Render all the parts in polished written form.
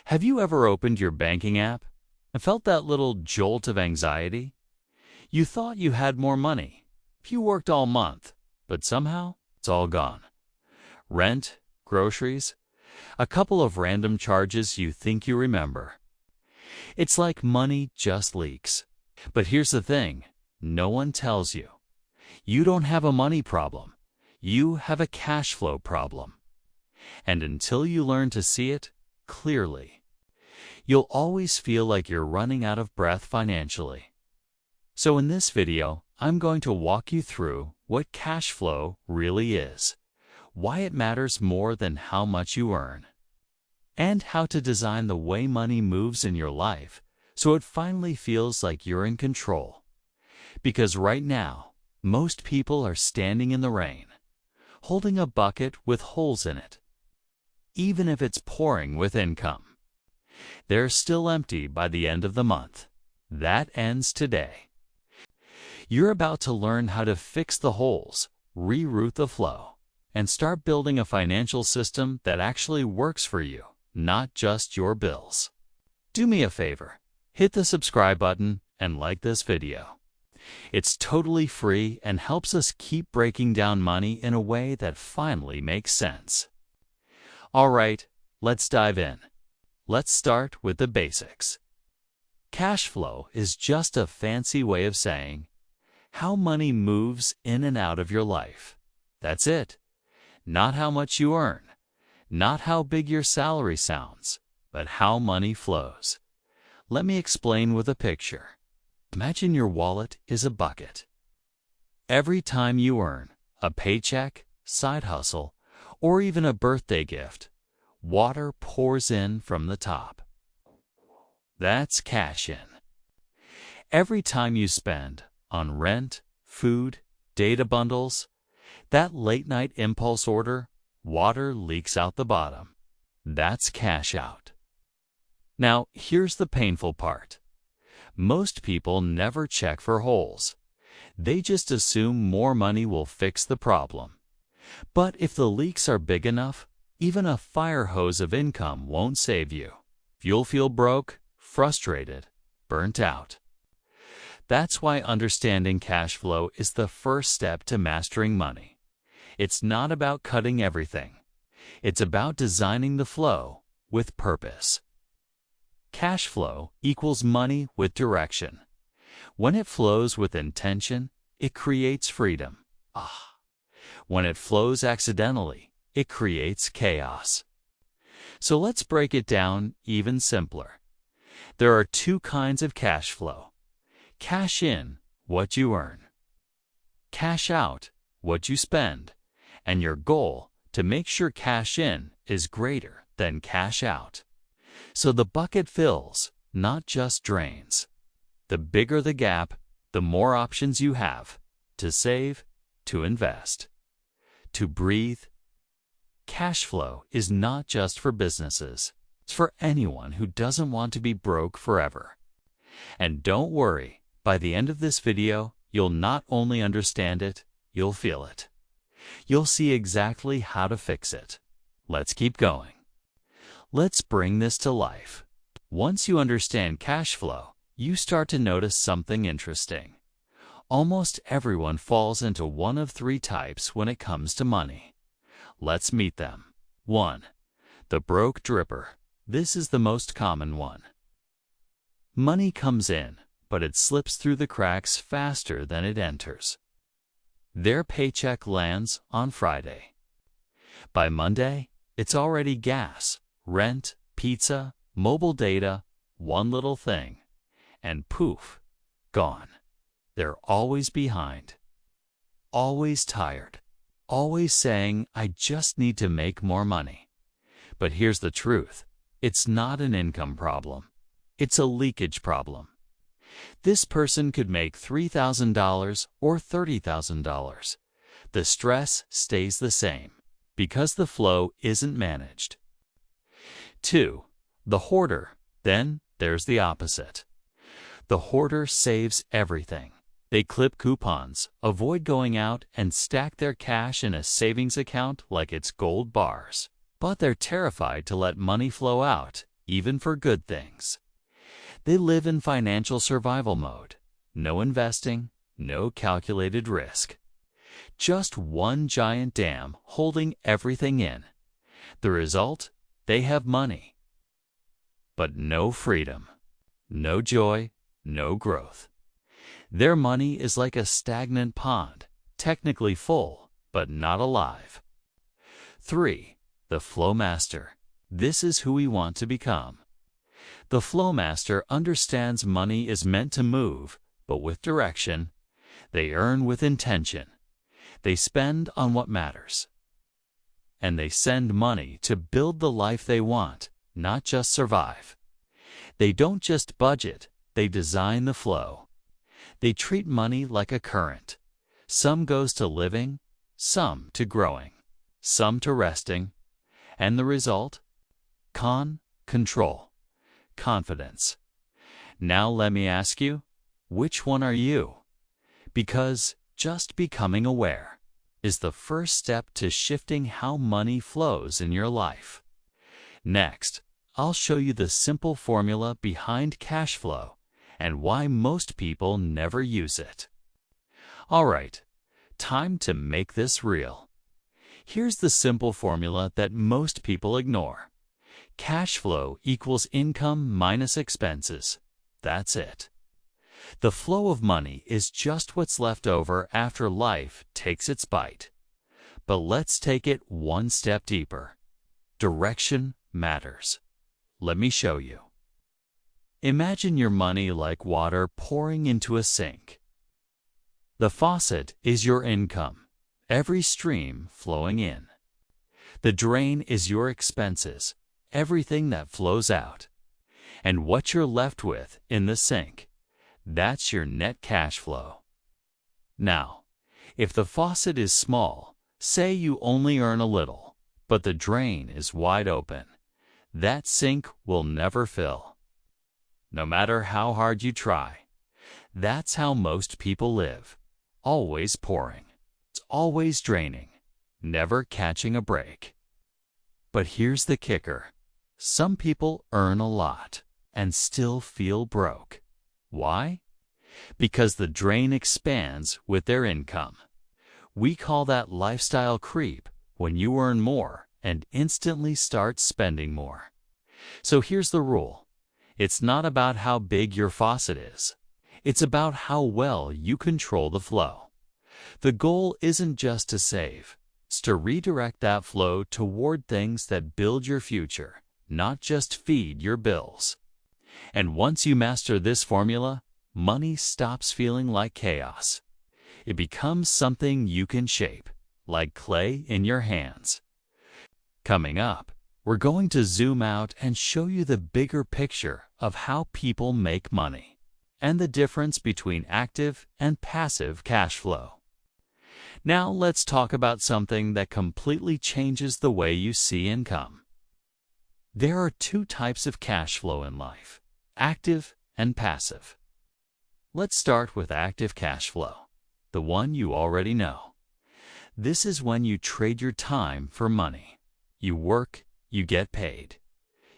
Have you ever opened your banking app and felt that little jolt of anxiety? You thought you had more money. You worked all month, but somehow it's all gone. Rent, groceries, a couple of random charges you think you remember. It's like money just leaks. But here's the thing, no one tells you. You don't have a money problem. You have a cash flow problem. And until you learn to see it clearly, you'll always feel like you're running out of breath financially. So in this video, I'm going to walk you through what cash flow really is, why it matters more than how much you earn, and how to design the way money moves in your life so it finally feels like you're in control. Because right now, most people are standing in the rain, holding a bucket with holes in it. Even if it's pouring with income, they're still empty by the end of the month. That ends today. You're about to learn how to fix the holes, reroute the flow, and start building a financial system that actually works for you, not just your bills. Do me a favor, hit the subscribe button and like this video. It's totally free and helps us keep breaking down money in a way that finally makes sense. All right, let's dive in. Let's start with the basics. Cash flow is just a fancy way of saying how money moves in and out of your life. That's it. Not how much you earn, not how big your salary sounds, but how money flows. Let me explain with a picture. Imagine your wallet is a bucket. Every time you earn a paycheck, side hustle, or even a birthday gift, water pours in from the top. That's cash in. Every time you spend on rent, food, data bundles, that late-night impulse order, water leaks out the bottom. That's cash out. Now, here's the painful part. Most people never check for holes. They just assume more money will fix the problem. But if the leaks are big enough, even a fire hose of income won't save you. You'll feel broke, frustrated, burnt out. That's why understanding cash flow is the first step to mastering money. It's not about cutting everything. It's about designing the flow with purpose. Cash flow equals money with direction. When it flows with intention, it creates freedom. When it flows accidentally, it creates chaos. So let's break it down even simpler. There are two kinds of cash flow. Cash in, what you earn. Cash out, what you spend. And your goal to make sure cash in is greater than cash out. So the bucket fills, not just drains. The bigger the gap, the more options you have to save, to invest, to breathe. Cash flow is not just for businesses. It's for anyone who doesn't want to be broke forever. And don't worry, by the end of this video, you'll not only understand it, you'll feel it. You'll see exactly how to fix it. Let's keep going. Let's bring this to life. Once you understand cash flow, you start to notice something interesting. Almost everyone falls into one of three types when it comes to money. Let's meet them. 1. The broke dripper. This is the most common one. Money comes in, but it slips through the cracks faster than it enters. Their paycheck lands on Friday. By Monday, it's already gas, rent, pizza, mobile data, one little thing, and poof, gone. They're always behind, always tired, always saying, I just need to make more money. But here's the truth. It's not an income problem. It's a leakage problem. This person could make $3,000 or $30,000. The stress stays the same because the flow isn't managed. 2. The hoarder. Then there's the opposite. The hoarder saves everything. They clip coupons, avoid going out, and stack their cash in a savings account like it's gold bars. But they're terrified to let money flow out, even for good things. They live in financial survival mode. No investing, no calculated risk. Just one giant dam holding everything in. The result? They have money, but no freedom, no joy, no growth. Their money is like a stagnant pond, technically full, but not alive. 3. The Flow Master. This is who we want to become. The Flow Master understands money is meant to move, but with direction. They earn with intention. They spend on what matters. And they send money to build the life they want, not just survive. They don't just budget, they design the flow. They treat money like a current. Some goes to living, some to growing, some to resting. And the result? Control, confidence. Now let me ask you, which one are you? Because just becoming aware is the first step to shifting how money flows in your life. Next, I'll show you the simple formula behind cash flow and why most people never use it. All right, time to make this real. Here's the simple formula that most people ignore. Cash flow equals income minus expenses. That's it. The flow of money is just what's left over after life takes its bite. But let's take it one step deeper. Direction matters. Let me show you. Imagine your money like water pouring into a sink. The faucet is your income, every stream flowing in. The drain is your expenses, everything that flows out. And what you're left with in the sink, that's your net cash flow. Now, if the faucet is small, say you only earn a little, but the drain is wide open, that sink will never fill. No matter how hard you try. That's how most people live. Always pouring. It's always draining. Never catching a break. But here's the kicker. Some people earn a lot and still feel broke. Why? Because the drain expands with their income. We call that lifestyle creep when you earn more and instantly start spending more. So here's the rule. It's not about how big your faucet is. It's about how well you control the flow. The goal isn't just to save. It's to redirect that flow toward things that build your future, not just feed your bills. And once you master this formula, money stops feeling like chaos. It becomes something you can shape, like clay in your hands. Coming up, we're going to zoom out and show you the bigger picture of how people make money and the difference between active and passive cash flow. Now let's talk about something that completely changes the way you see income. There are two types of cash flow in life, active and passive. Let's start with active cash flow, the one you already know. This is when you trade your time for money. You work, you get paid.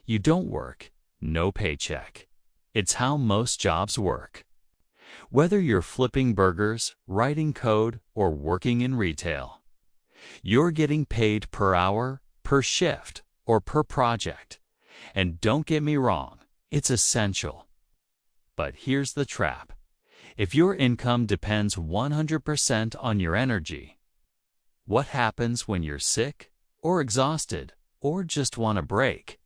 You don't work, no paycheck. It's how most jobs work. Whether you're flipping burgers, writing code, or working in retail, you're getting paid per hour, per shift, or per project. And don't get me wrong, it's essential. But here's the trap. If your income depends 100% on your energy, what happens when you're sick, or exhausted, or just want a break?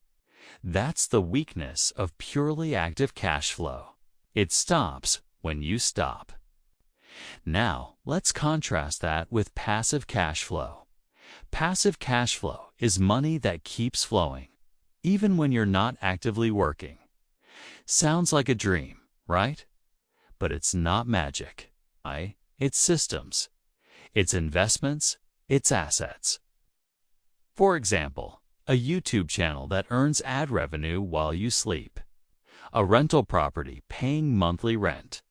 That's the weakness of purely active cash flow. It stops when you stop. Now, let's contrast that with passive cash flow. Passive cash flow is money that keeps flowing, even when you're not actively working. Sounds like a dream, right? But it's not magic. It's systems. It's investments. It's assets. For example, a YouTube channel that earns ad revenue while you sleep. A rental property paying monthly rent.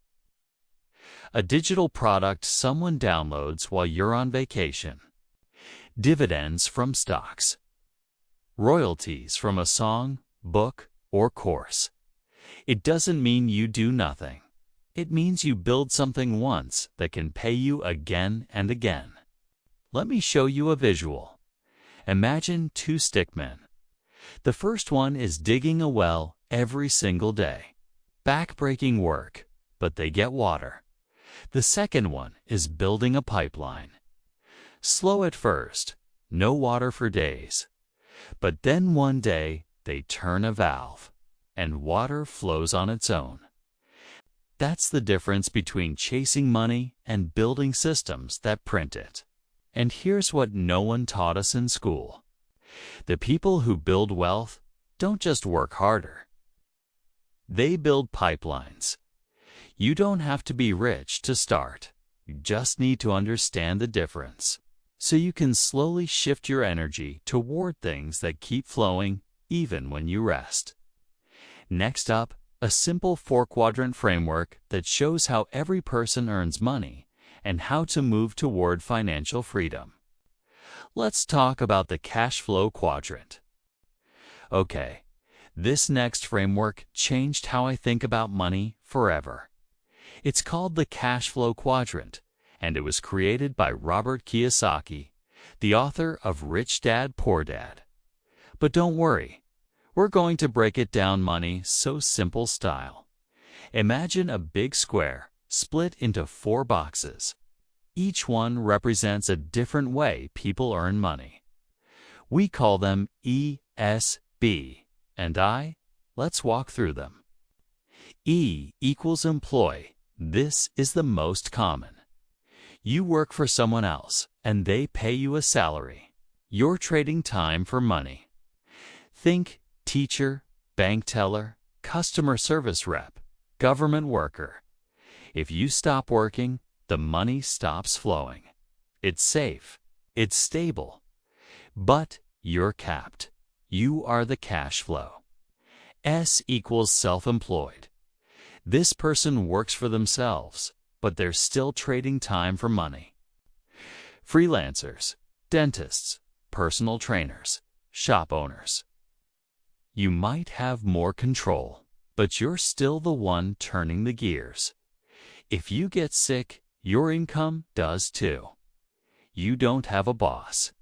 A digital product someone downloads while you're on vacation. Dividends from stocks. Royalties from a song, book, or course. It doesn't mean you do nothing. It means you build something once that can pay you again and again. Let me show you a visual. Imagine two stickmen. The first one is digging a well every single day. Back-breaking work, but they get water. The second one is building a pipeline. Slow at first, no water for days. But then one day they turn a valve, and water flows on its own. That's the difference between chasing money and building systems that print it. And here's what no one taught us in school. The people who build wealth don't just work harder. They build pipelines. You don't have to be rich to start. You just need to understand the difference, so you can slowly shift your energy toward things that keep flowing even when you rest. Next up, a simple 4-quadrant framework that shows how every person earns money and how to move toward financial freedom. Let's talk about the cash flow quadrant. Okay, this next framework changed how I think about money forever. It's called the cash flow quadrant, and it was created by Robert Kiyosaki, the author of Rich Dad, Poor Dad. But don't worry, we're going to break it down money so simple style. Imagine a big square split into 4 boxes. Each one represents a different way people earn money. We call them E, S, B, and I. Let's walk through them. E equals employ. This is the most common. You work for someone else, and they pay you a salary. You're trading time for money. Think teacher, bank teller, customer service rep, government worker. If you stop working, the money stops flowing. It's safe. It's stable. But you're capped. You are the cash flow. S equals self-employed. This person works for themselves, but they're still trading time for money. Freelancers, dentists, personal trainers, shop owners. You might have more control, but you're still the one turning the gears. If you get sick, your income does too. You don't have a boss,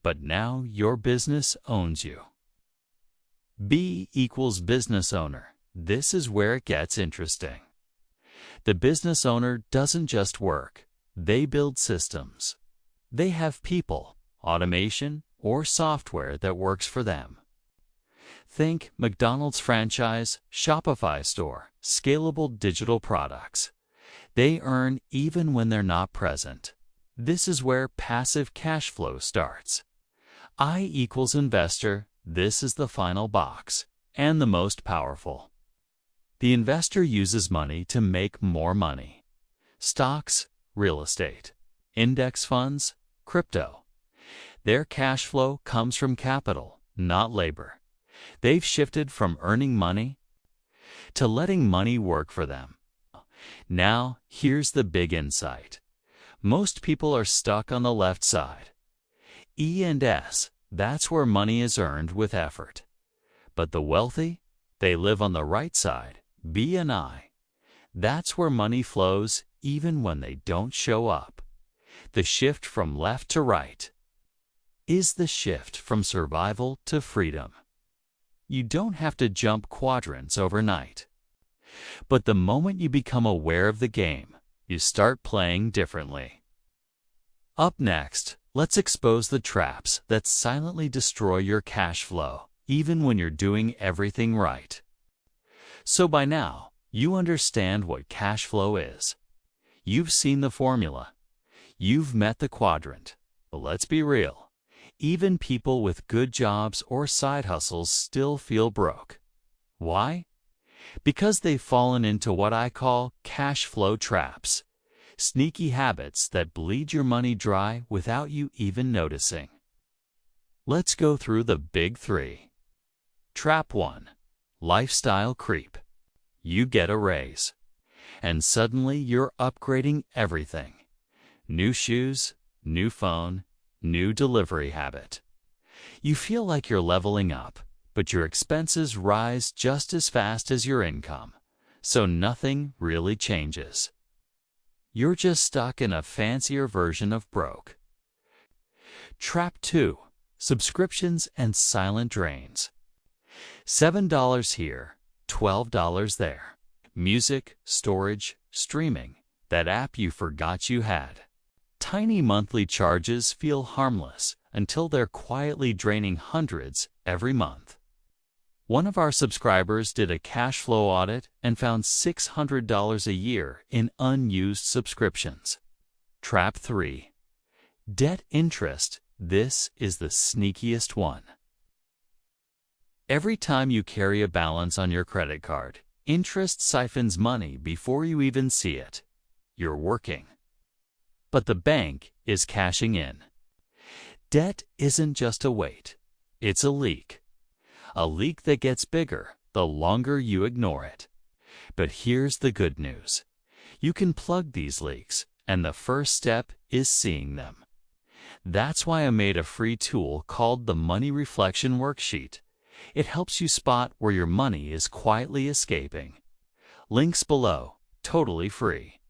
but now your business owns you. B equals business owner. This is where it gets interesting. The business owner doesn't just work. They build systems. They have people, automation, or software that works for them. Think McDonald's franchise, Shopify store, scalable digital products. They earn even when they're not present. This is where passive cash flow starts. I equals investor. This is the final box, and the most powerful. The investor uses money to make more money. Stocks, real estate, index funds, crypto. Their cash flow comes from capital, not labor. They've shifted from earning money to letting money work for them. Now, here's the big insight. Most people are stuck on the left side. E and S, that's where money is earned with effort. But the wealthy, they live on the right side. B and I. That's where money flows even when they don't show up. The shift from left to right is the shift from survival to freedom. You don't have to jump quadrants overnight. But the moment you become aware of the game, you start playing differently. Up next, let's expose the traps that silently destroy your cash flow, even when you're doing everything right. So by now, you understand what cash flow is. You've seen the formula. You've met the quadrant. But let's be real. Even people with good jobs or side hustles still feel broke. Why? Because they've fallen into what I call cash flow traps. Sneaky habits that bleed your money dry without you even noticing. Let's go through the big 3. Trap 1. Lifestyle creep. You get a raise, and suddenly you're upgrading everything. New shoes, new phone, new delivery habit. You feel like you're leveling up, but your expenses rise just as fast as your income, so nothing really changes. You're just stuck in a fancier version of broke. Trap 2. Subscriptions and silent drains. $7 here, $12 there. Music, storage, streaming, that app you forgot you had. Tiny monthly charges feel harmless until they're quietly draining hundreds every month. One of our subscribers did a cash flow audit and found $600 a year in unused subscriptions. Trap 3. Debt interest. This is the sneakiest one. Every time you carry a balance on your credit card, interest siphons money before you even see it. You're working, but the bank is cashing in. Debt isn't just a weight, it's a leak. A leak that gets bigger the longer you ignore it. But here's the good news. You can plug these leaks, and the first step is seeing them. That's why I made a free tool called the Money Reflection Worksheet. It helps you spot where your money is quietly escaping. Links below, totally free.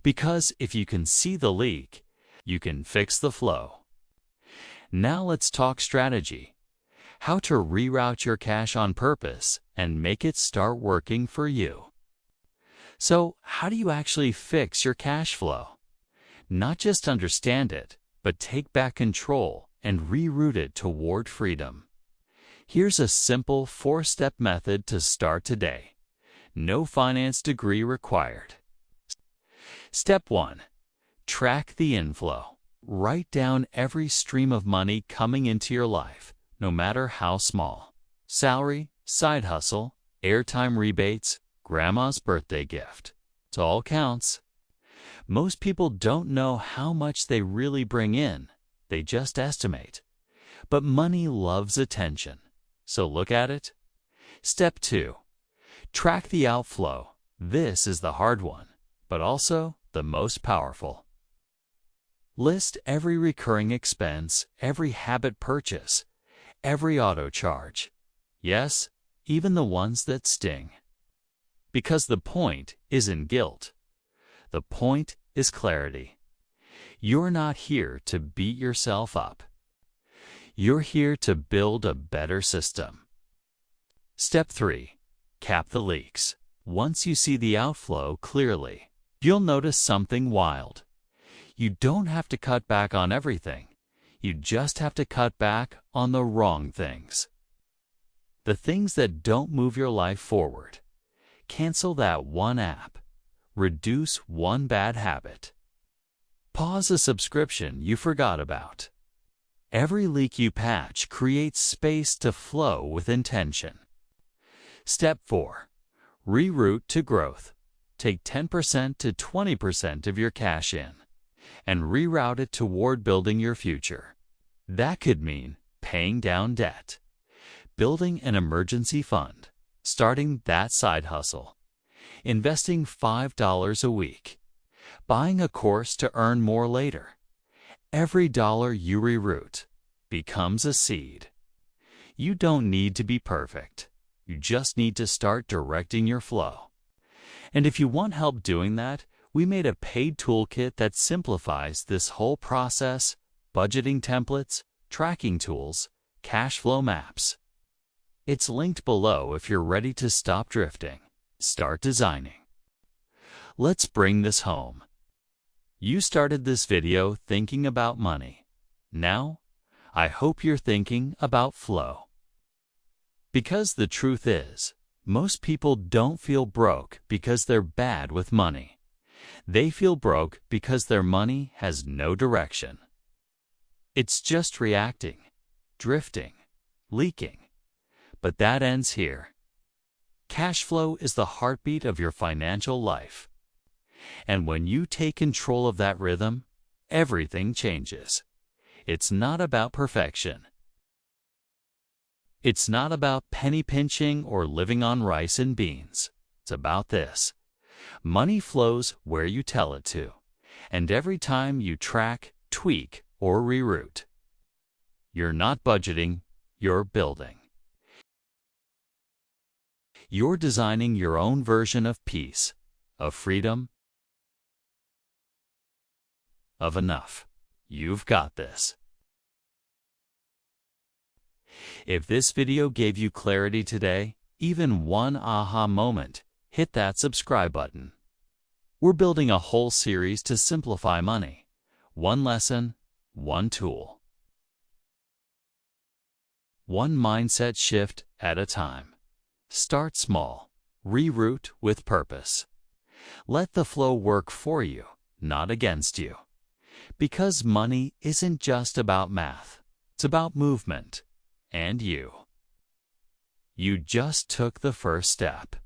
Because if you can see the leak, you can fix the flow. Now let's talk strategy. How to reroute your cash on purpose and make it start working for you. So, how do you actually fix your cash flow? Not just understand it, but take back control and reroute it toward freedom. Here's a simple 4-step method to start today. No finance degree required. Step 1. Track the inflow. Write down every stream of money coming into your life, no matter how small. Salary, side hustle, airtime rebates, grandma's birthday gift. It all counts. Most people don't know how much they really bring in. They just estimate. But money loves attention. So look at it. Step 2. Track the outflow. This is the hard one, but also the most powerful. List every recurring expense, every habit purchase, every auto charge. Yes, even the ones that sting. Because the point isn't guilt. The point is clarity. You're not here to beat yourself up. You're here to build a better system. Step 3. Cap the leaks. Once you see the outflow clearly, you'll notice something wild. You don't have to cut back on everything. You just have to cut back on the wrong things. The things that don't move your life forward. Cancel that one app. Reduce one bad habit. Pause a subscription you forgot about. Every leak you patch creates space to flow with intention. Step 4. Reroute to growth. Take 10% to 20% of your cash in and reroute it toward building your future. That could mean paying down debt, building an emergency fund, starting that side hustle, investing $5 a week, buying a course to earn more later. Every dollar you reroute becomes a seed. You don't need to be perfect. You just need to start directing your flow. And if you want help doing that, we made a paid toolkit that simplifies this whole process: budgeting templates, tracking tools, cash flow maps. It's linked below if you're ready to stop drifting. Start designing. Let's bring this home. You started this video thinking about money. Now, I hope you're thinking about flow. Because the truth is, most people don't feel broke because they're bad with money. They feel broke because their money has no direction. It's just reacting, drifting, leaking. But that ends here. Cash flow is the heartbeat of your financial life. And when you take control of that rhythm, everything changes. It's not about perfection. It's not about penny pinching or living on rice and beans. It's about this. Money flows where you tell it to. And every time you track, tweak, or reroute, you're not budgeting, you're building. You're designing your own version of peace, of freedom, of enough. You've got this. If this video gave you clarity today, even one aha moment, hit that subscribe button. We're building a whole series to simplify money. One lesson, one tool. One mindset shift at a time. Start small. Reroute with purpose. Let the flow work for you, not against you. Because money isn't just about math. It's about movement. And you. You just took the first step.